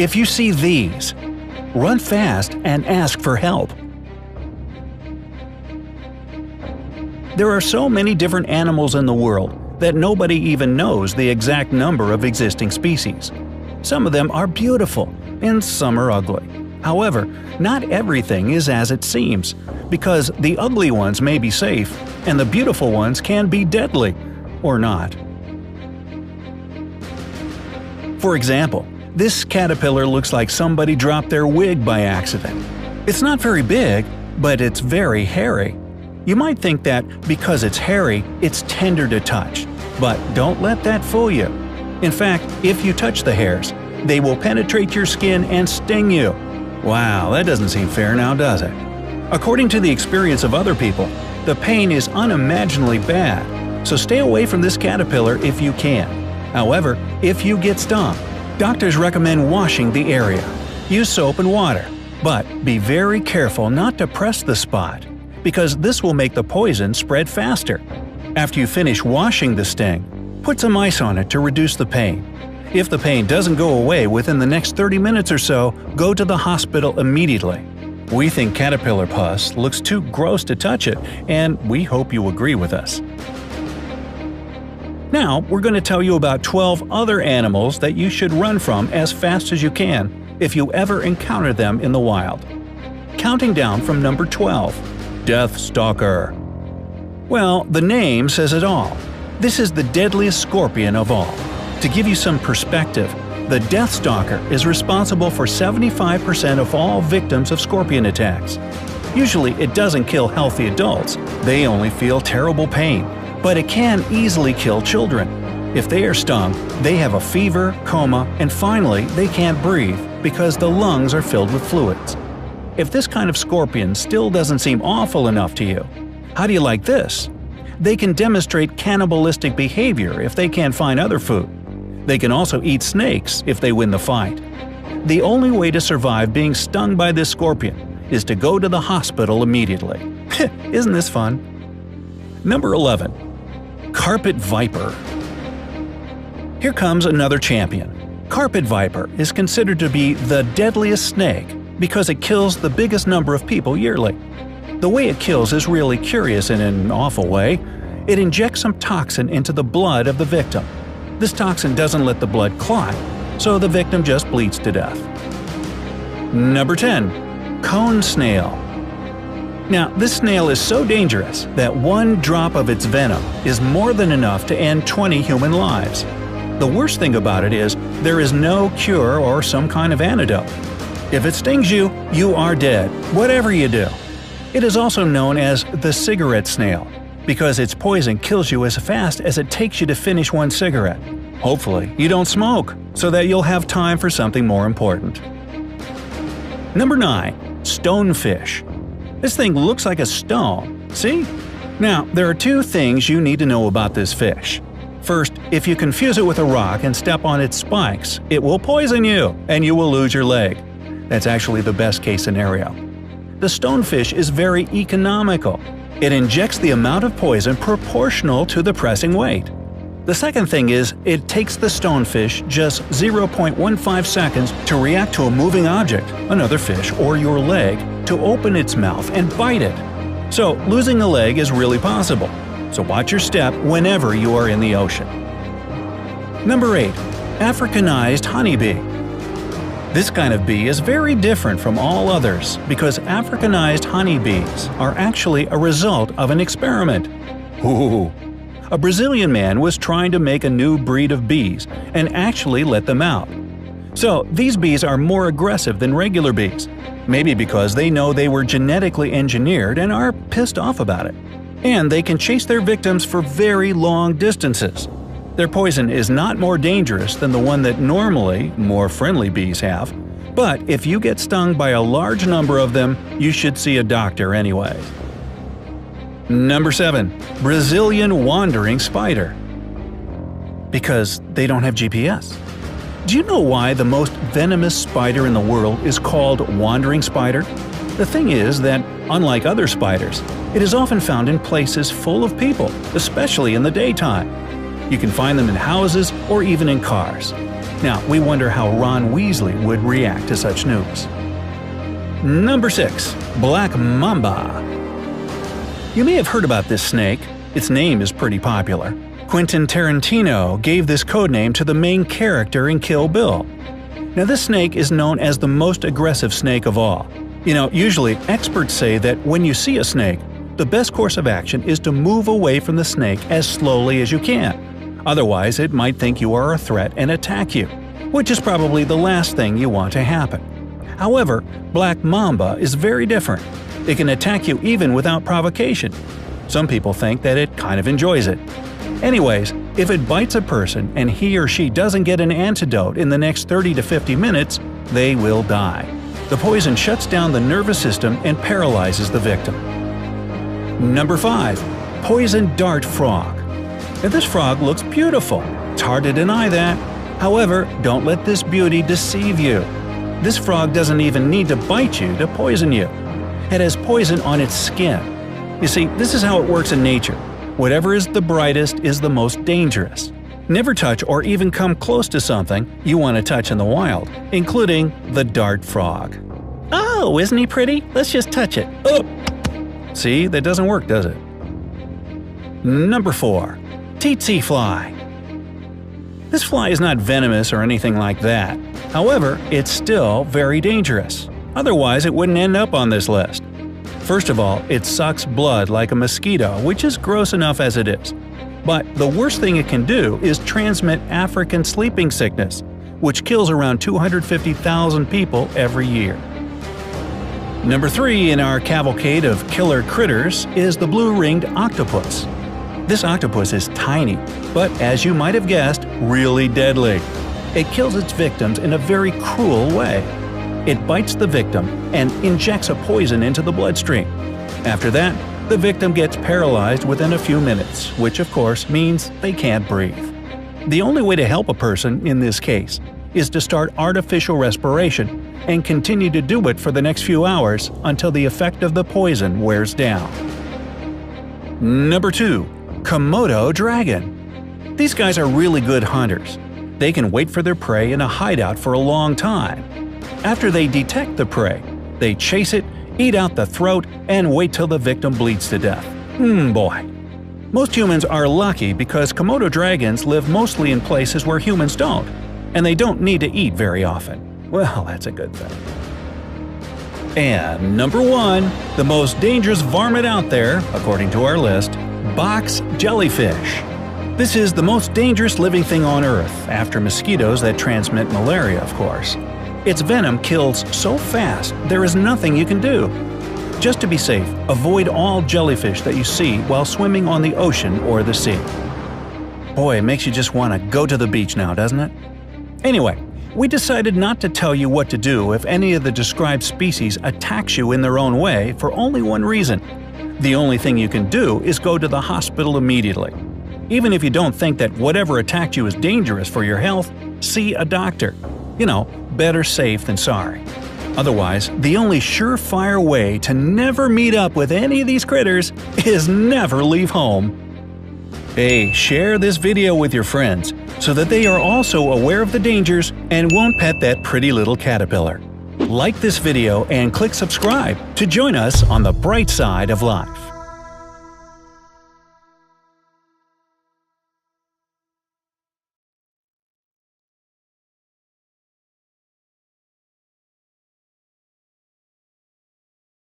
If you see these, run fast and ask for help. There are so many different animals in the world that nobody even knows the exact number of existing species. Some of them are beautiful, and some are ugly. However, not everything is as it seems, because the ugly ones may be safe, and the beautiful ones can be deadly, or not. For example, this caterpillar looks like somebody dropped their wig by accident. It's not very big, but it's very hairy. You might think that because it's hairy, it's tender to touch, but don't let that fool you. In fact, if you touch the hairs, they will penetrate your skin and sting you. Wow, that doesn't seem fair now, does it? According to the experience of other people, the pain is unimaginably bad, so stay away from this caterpillar if you can. However, if you get stung, doctors recommend washing the area. Use soap and water, but be very careful not to press the spot, because this will make the poison spread faster. After you finish washing the sting, put some ice on it to reduce the pain. If the pain doesn't go away within the next 30 minutes or so, go to the hospital immediately. We think caterpillar pus looks too gross to touch it, and we hope you agree with us. Now, we're going to tell you about 12 other animals that you should run from as fast as you can if you ever encounter them in the wild. Counting down from number 12. Death Stalker. Well, the name says it all. This is the deadliest scorpion of all. To give you some perspective, the Death Stalker is responsible for 75% of all victims of scorpion attacks. Usually it doesn't kill healthy adults, they only feel terrible pain, but it can easily kill children. If they are stung, they have a fever, coma, and finally they can't breathe because the lungs are filled with fluids. If this kind of scorpion still doesn't seem awful enough to you, how do you like this? They can demonstrate cannibalistic behavior if they can't find other food. They can also eat snakes if they win the fight. The only way to survive being stung by this scorpion is to go to the hospital immediately. Isn't this fun? Number 11. Carpet Viper. Here comes another champion. Carpet viper is considered to be the deadliest snake because it kills the biggest number of people yearly. The way it kills is really curious in an awful way. It injects some toxin into the blood of the victim. This toxin doesn't let the blood clot, so the victim just bleeds to death. Number 10. Cone Snail. Now, this snail is so dangerous that one drop of its venom is more than enough to end 20 human lives. The worst thing about it is there is no cure or some kind of antidote. If it stings you, you are dead, whatever you do. It is also known as the cigarette snail, because its poison kills you as fast as it takes you to finish one cigarette. Hopefully, you don't smoke, so that you'll have time for something more important. Number 9. Stonefish. This thing looks like a stone, see? Now, there are two things you need to know about this fish. First, if you confuse it with a rock and step on its spikes, it will poison you, and you will lose your leg. That's actually the best case scenario. The stonefish is very economical. It injects the amount of poison proportional to the pressing weight. The second thing is, it takes the stonefish just 0.15 seconds to react to a moving object, another fish or your leg, to open its mouth and bite it. So losing a leg is really possible. So watch your step whenever you are in the ocean. Number 8. Africanized honeybee. This kind of bee is very different from all others because Africanized honeybees are actually a result of an experiment. Ooh. A Brazilian man was trying to make a new breed of bees and actually let them out. So these bees are more aggressive than regular bees, maybe because they know they were genetically engineered and are pissed off about it. And they can chase their victims for very long distances. Their poison is not more dangerous than the one that normally more friendly bees have, but if you get stung by a large number of them, you should see a doctor anyway. Number 7. Brazilian Wandering Spider. Because they don't have GPS. Do you know why the most venomous spider in the world is called wandering spider? The thing is that, unlike other spiders, it is often found in places full of people, especially in the daytime. You can find them in houses or even in cars. Now, we wonder how Ron Weasley would react to such news. Number 6. Black Mamba. You may have heard about this snake. Its name is pretty popular. Quentin Tarantino gave this codename to the main character in Kill Bill. Now, this snake is known as the most aggressive snake of all. Usually experts say that when you see a snake, the best course of action is to move away from the snake as slowly as you can. Otherwise, it might think you are a threat and attack you, which is probably the last thing you want to happen. However, Black Mamba is very different. It can attack you even without provocation. Some people think that it kind of enjoys it. Anyways, if it bites a person and he or she doesn't get an antidote in the next 30 to 50 minutes, they will die. The poison shuts down the nervous system and paralyzes the victim. Number 5. Poison Dart Frog. Now, this frog looks beautiful. It's hard to deny that. However, don't let this beauty deceive you. This frog doesn't even need to bite you to poison you. It has poison on its skin. You see, this is how it works in nature. Whatever is the brightest is the most dangerous. Never touch or even come close to something you want to touch in the wild, including the dart frog. Oh, isn't he pretty? Let's just touch it. Oh! See, that doesn't work, does it? Number 4. Tsetse fly. This fly is not venomous or anything like that. However, it's still very dangerous. Otherwise, it wouldn't end up on this list. First of all, it sucks blood like a mosquito, which is gross enough as it is. But the worst thing it can do is transmit African sleeping sickness, which kills around 250,000 people every year. Number 3 in our cavalcade of killer critters is the blue-ringed octopus. This octopus is tiny, but as you might have guessed, really deadly. It kills its victims in a very cruel way. It bites the victim and injects a poison into the bloodstream. After that, the victim gets paralyzed within a few minutes, which of course means they can't breathe. The only way to help a person in this case is to start artificial respiration and continue to do it for the next few hours until the effect of the poison wears down. Number 2. Komodo dragon. These guys are really good hunters. They can wait for their prey in a hideout for a long time. After they detect the prey, they chase it, eat out the throat, and wait till the victim bleeds to death. Boy. Most humans are lucky because Komodo dragons live mostly in places where humans don't, and they don't need to eat very often. Well, that's a good thing. And number 1, the most dangerous varmint out there, according to our list, box jellyfish. This is the most dangerous living thing on Earth, after mosquitoes that transmit malaria, of course. Its venom kills so fast there is nothing you can do. Just to be safe, avoid all jellyfish that you see while swimming on the ocean or the sea. Boy, it makes you just want to go to the beach now, doesn't it? Anyway, we decided not to tell you what to do if any of the described species attacks you in their own way for only one reason. The only thing you can do is go to the hospital immediately. Even if you don't think that whatever attacked you is dangerous for your health, see a doctor. Better safe than sorry. Otherwise, the only surefire way to never meet up with any of these critters is never leave home. Hey, share this video with your friends so that they are also aware of the dangers and won't pet that pretty little caterpillar. Like this video and click subscribe to join us on the bright side of life.